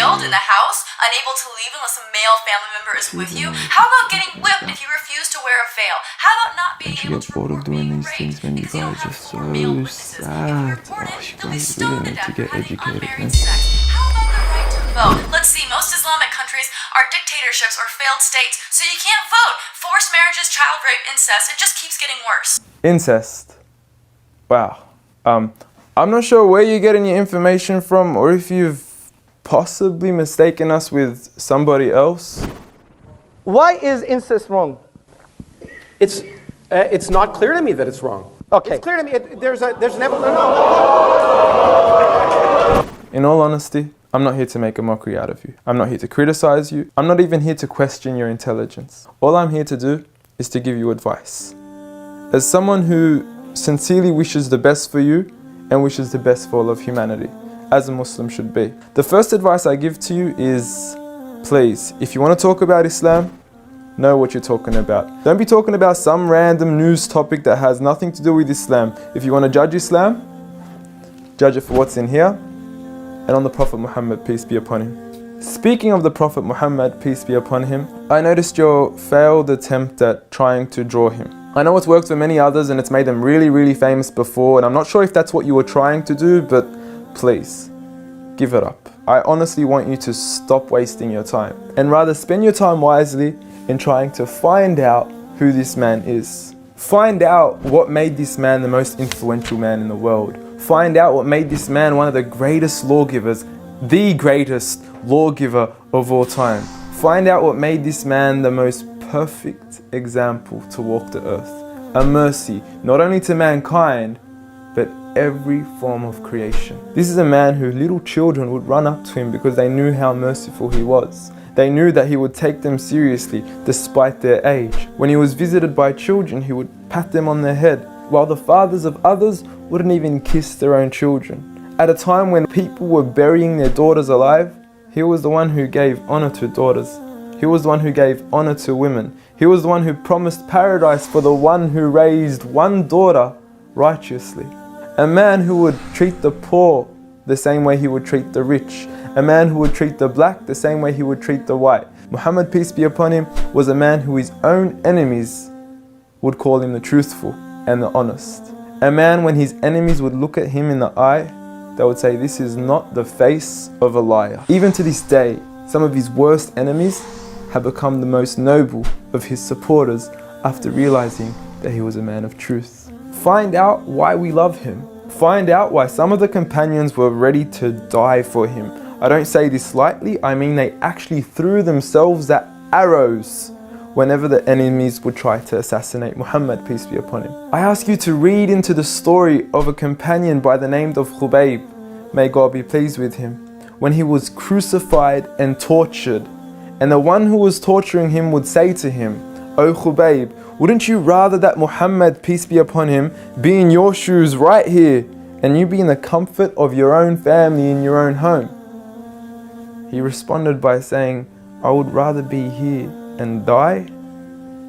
jailed in the house, unable to leave unless a male family member is with you? How about getting whipped if you refuse to wear a veil? How about not being able to report being raped because you don't have 4 male witnesses? If you report it, you'll be stoned to death for having unmarried sex. How about the right to vote? Let's see, most Islamic countries are dictatorships or failed states, so you can't vote. Forced marriages, child rape, incest, it just keeps getting worse. Incest. Wow. I'm not sure where you're getting your information from, or if you've possibly mistaken us with somebody else. Why is incest wrong? It's not clear to me that it's wrong. Okay. It's clear to me. There's an evidence. In all honesty, I'm not here to make a mockery out of you. I'm not here to criticize you. I'm not even here to question your intelligence. All I'm here to do is to give you advice. As someone who sincerely wishes the best for you and wishes the best for all of humanity, as a Muslim should be. The first advice I give to you is, please, if you want to talk about Islam, know what you're talking about. Don't be talking about some random news topic that has nothing to do with Islam. If you want to judge Islam, judge it for what's in here and on the Prophet Muhammad, peace be upon him. Speaking of the Prophet Muhammad, peace be upon him, I noticed your failed attempt at trying to draw him. I know it's worked for many others and it's made them really, really famous before, and I'm not sure if that's what you were trying to do, but please, give it up. I honestly want you to stop wasting your time and rather spend your time wisely in trying to find out who this man is. Find out what made this man the most influential man in the world. Find out what made this man one of the greatest lawgivers, the greatest lawgiver of all time. Find out what made this man the most perfect example to walk the earth. A mercy, not only to mankind, but every form of creation. This is a man who little children would run up to him because they knew how merciful he was. They knew that he would take them seriously despite their age. When he was visited by children, he would pat them on their head, while the fathers of others wouldn't even kiss their own children. At a time when people were burying their daughters alive, he was the one who gave honor to daughters. He was the one who gave honor to women. He was the one who promised paradise for the one who raised one daughter righteously. A man who would treat the poor the same way he would treat the rich. A man who would treat the black the same way he would treat the white. Muhammad, peace be upon him, was a man who his own enemies would call him the truthful and the honest. A man, when his enemies would look at him in the eye, they would say, this is not the face of a liar. Even to this day, some of his worst enemies have become the most noble of his supporters after realizing that he was a man of truth. Find out why we love him. Find out why some of the companions were ready to die for him. I don't say this lightly, I mean they actually threw themselves at arrows whenever the enemies would try to assassinate Muhammad, peace be upon him. I ask you to read into the story of a companion by the name of Khubayb, may God be pleased with him, when he was crucified and tortured. And the one who was torturing him would say to him, "O Khubayb, wouldn't you rather that Muhammad, peace be upon him, be in your shoes right here, and you be in the comfort of your own family in your own home?" He responded by saying, "I would rather be here and die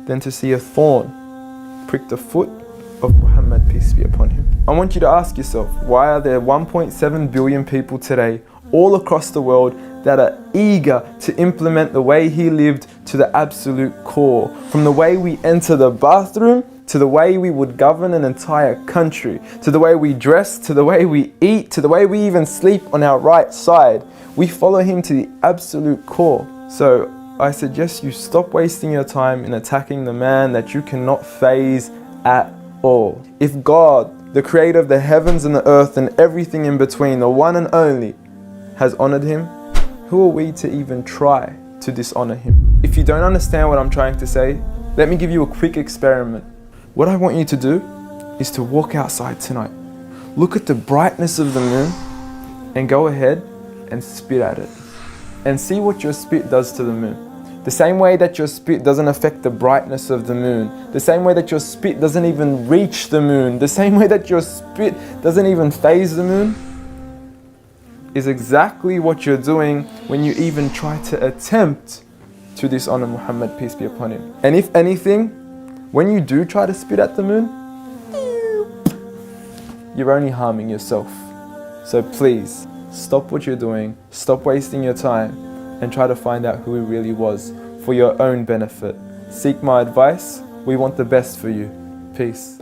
than to see a thorn prick the foot of Muhammad, peace be upon him." I want you to ask yourself, why are there 1.7 billion people today all across the world that are eager to implement the way he lived to the absolute core? From the way we enter the bathroom, to the way we would govern an entire country, to the way we dress, to the way we eat, to the way we even sleep on our right side. We follow him to the absolute core. So I suggest you stop wasting your time in attacking the man that you cannot faze at all. If God, the creator of the heavens and the earth and everything in between, the one and only, has honored him, who are we to even try to dishonor him? If you don't understand what I'm trying to say, let me give you a quick experiment. What I want you to do is to walk outside tonight, look at the brightness of the moon, and go ahead and spit at it. And see what your spit does to the moon. The same way that your spit doesn't affect the brightness of the moon, the same way that your spit doesn't even reach the moon, the same way that your spit doesn't even faze the moon, is exactly what you're doing when you even try to attempt to dishonor Muhammad, peace be upon him. And if anything, when you do try to spit at the moon, you're only harming yourself. So please, stop what you're doing, stop wasting your time, and try to find out who he really was for your own benefit. Seek my advice. We want the best for you. Peace.